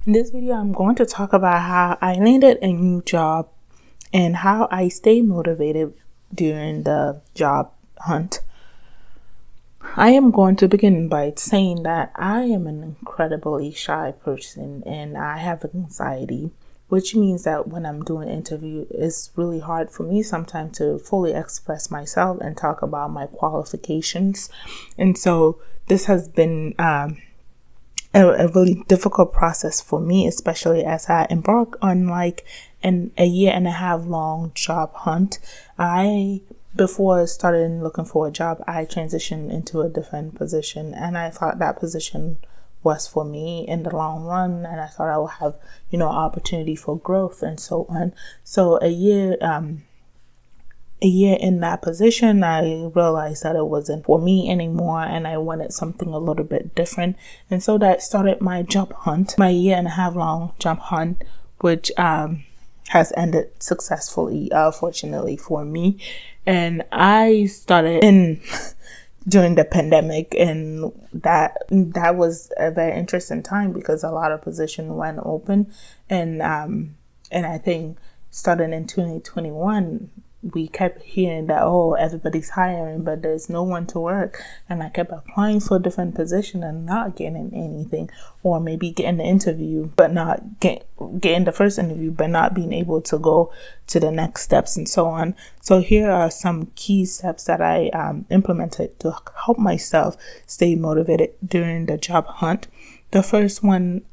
In this video, I'm going to talk about how I landed a new job and how I stay motivated during the job hunt. I am going to begin by saying that I am an incredibly shy person and I have anxiety, which means that when I'm doing an interview, it's really hard for me sometimes to fully express myself and talk about my qualifications. And so this has been a really difficult process for me, especially as I embark on like a year and a half long job hunt. Before I started looking for a job, I transitioned into a different position, and I thought that position was for me in the long run, and I thought I would have, opportunity for growth and so on. So a year in that position, I realized that it wasn't for me anymore and I wanted something a little bit different. And so that started my job hunt, my year and a half long job hunt, which has ended successfully, fortunately for me. And I started during the pandemic, and that was a very interesting time because a lot of positions went open, and I think starting in 2021, we kept hearing that, everybody's hiring, but there's no one to work. And I kept applying for different positions and not getting anything, or maybe getting the interview, but not getting the first interview, but not being able to go to the next steps and so on. So here are some key steps that I implemented to help myself stay motivated during the job hunt. The first one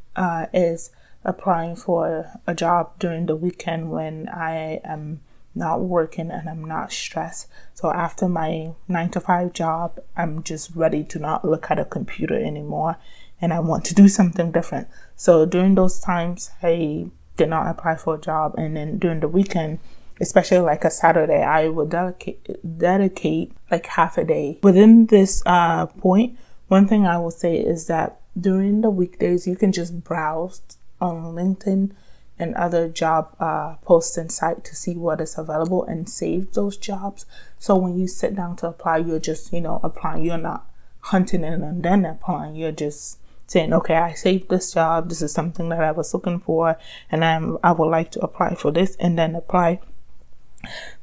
is applying for a job during the weekend when I am not working and I'm not stressed. So after my 9-to-5 job, I'm just ready to not look at a computer anymore and I want to do something different. So during those times, I did not apply for a job. And then during the weekend, especially like a Saturday, I would dedicate like half a day. Within this point, one thing I will say is that during the weekdays, you can just browse on LinkedIn and other job posting site to see what is available and save those jobs. So when you sit down to apply, you're just, applying. You're not hunting and then applying. You're just saying, okay, I saved this job. This is something that I was looking for, and I would like to apply for this, and then apply.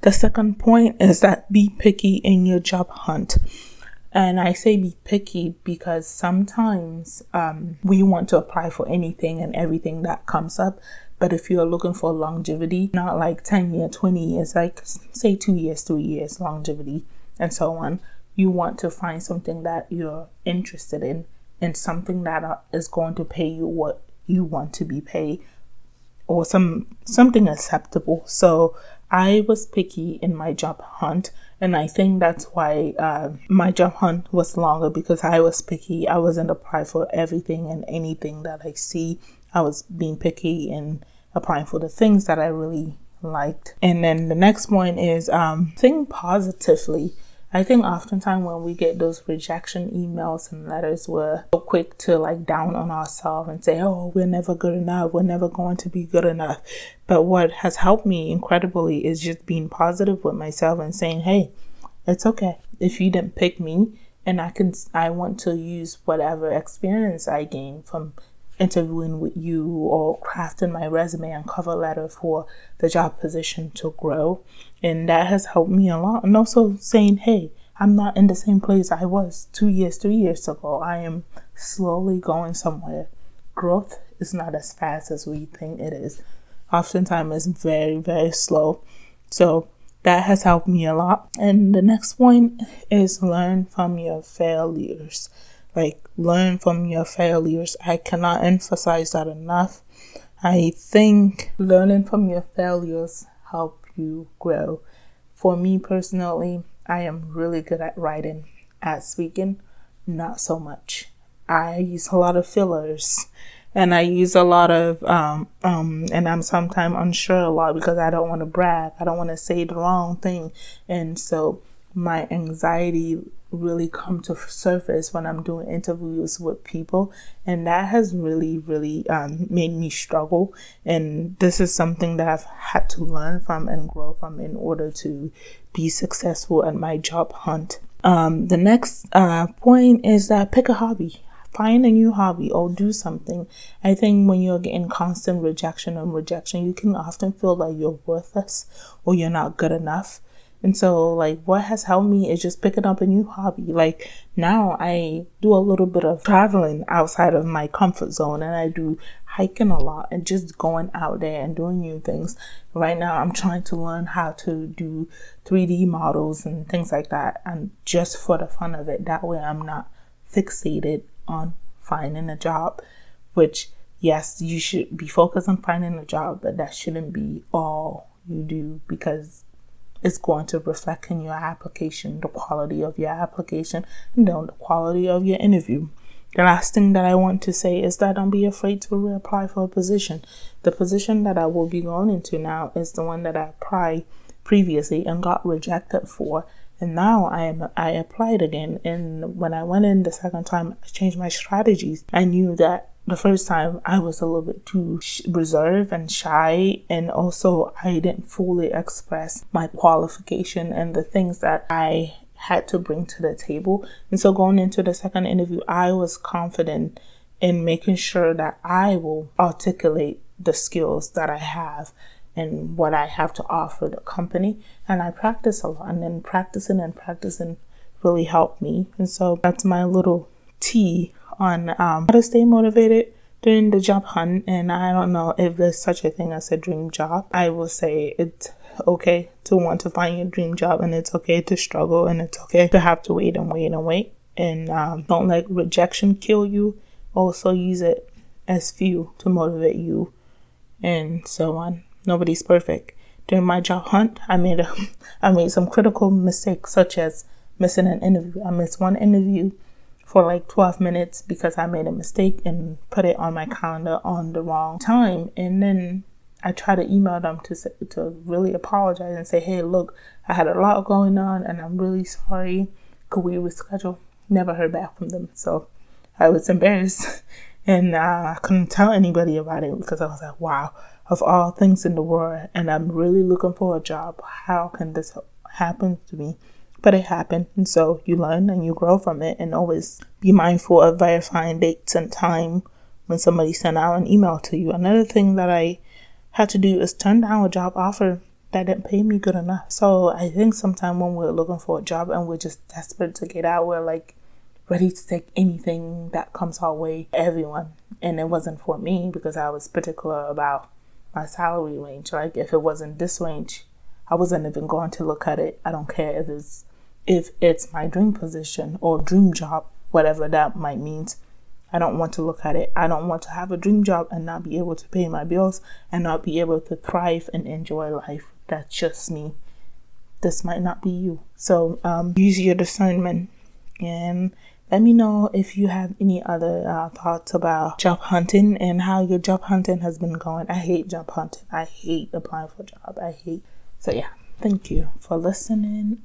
The second point is that be picky in your job hunt. And I say be picky because sometimes we want to apply for anything and everything that comes up. But if you're looking for longevity, not like 10 years, 20 years, like say 2 years, 3 years longevity and so on, you want to find something that you're interested in and something that is going to pay you what you want to be paid, or something acceptable. So I was picky in my job hunt, and I think that's why my job hunt was longer, because I was picky. I wasn't applying for everything and anything that I see. I was being picky and applying for the things that I really liked. And then the next point is think positively. I think oftentimes when we get those rejection emails and letters, we're so quick to like down on ourselves and say, we're never good enough. We're never going to be good enough. But what has helped me incredibly is just being positive with myself and saying, hey, it's okay if you didn't pick me, and I want to use whatever experience I gained from interviewing with you or crafting my resume and cover letter for the job position to grow. And that has helped me a lot. And also saying, hey, I'm not in the same place I was 2 years, 3 years ago. I am slowly going somewhere. Growth is not as fast as we think it is. Oftentimes it's very, very slow. So that has helped me a lot. And the next point is learn from your failures. Learn from your failures. I cannot emphasize that enough. I think learning from your failures help you grow. For me personally, I am really good at writing. At speaking, not so much. I use a lot of fillers, and I use a lot of and I'm sometimes unsure a lot because I don't want to brag. I don't want to say the wrong thing, and so my anxiety really come to surface when I'm doing interviews with people, and that has really made me struggle. And this is something that I've had to learn from and grow from in order to be successful at my job hunt. The next point is that pick a hobby. find a new hobby or do something. I think when you're getting constant rejection, you can often feel like you're worthless or you're not good enough. And so, like, what has helped me is just picking up a new hobby. Like, now I do a little bit of traveling outside of my comfort zone, and I do hiking a lot and just going out there and doing new things. Right now, I'm trying to learn how to do 3D models and things like that, and just for the fun of it. That way, I'm not fixated on finding a job, which, yes, you should be focused on finding a job, but that shouldn't be all you do, because it's going to reflect in your application, the quality of your application, and then the quality of your interview. The last thing that I want to say is that don't be afraid to reapply for a position. The position that I will be going into now is the one that I applied previously and got rejected for. And now I applied again. And when I went in the second time, I changed my strategies. I knew that the first time I was a little bit too reserved and shy, and also I didn't fully express my qualification and the things that I had to bring to the table. And so going into the second interview, I was confident in making sure that I will articulate the skills that I have and what I have to offer the company. And I practice a lot, and then practicing really helped me. And so that's my little tea on how to stay motivated during the job hunt. And I don't know if there's such a thing as a dream job. I will say it's okay to want to find your dream job, and it's okay to struggle, and it's okay to have to wait. And don't let rejection kill you. Also use it as fuel to motivate you, and so on. Nobody's perfect. During my job hunt, I made some critical mistakes, such as missing an interview. I missed one interview for like 12 minutes because I made a mistake and put it on my calendar on the wrong time. And then I tried to email them to really apologize and say, hey, look, I had a lot going on and I'm really sorry. Could we reschedule? Never heard back from them. So I was embarrassed, and I couldn't tell anybody about it because I was like, wow, of all things in the world, and I'm really looking for a job. How can this happen to me? But it happened, and so you learn and you grow from it, and always be mindful of verifying dates and time when somebody sent out an email to you. Another thing that I had to do is turn down a job offer that didn't pay me good enough. So I think sometimes when we're looking for a job and we're just desperate to get out, we're like ready to take anything that comes our way, everyone. And it wasn't for me because I was particular about my salary range. Like, if it wasn't this range, I wasn't even going to look at it. I don't care if it's my dream position or dream job, whatever that might mean. I don't want to look at it. I don't want to have a dream job and not be able to pay my bills and not be able to thrive and enjoy life. That's just me. This might not be you. So use your discernment, and let me know if you have any other thoughts about job hunting and how your job hunting has been going. I hate job hunting. I hate applying for a job. So yeah, thank you for listening.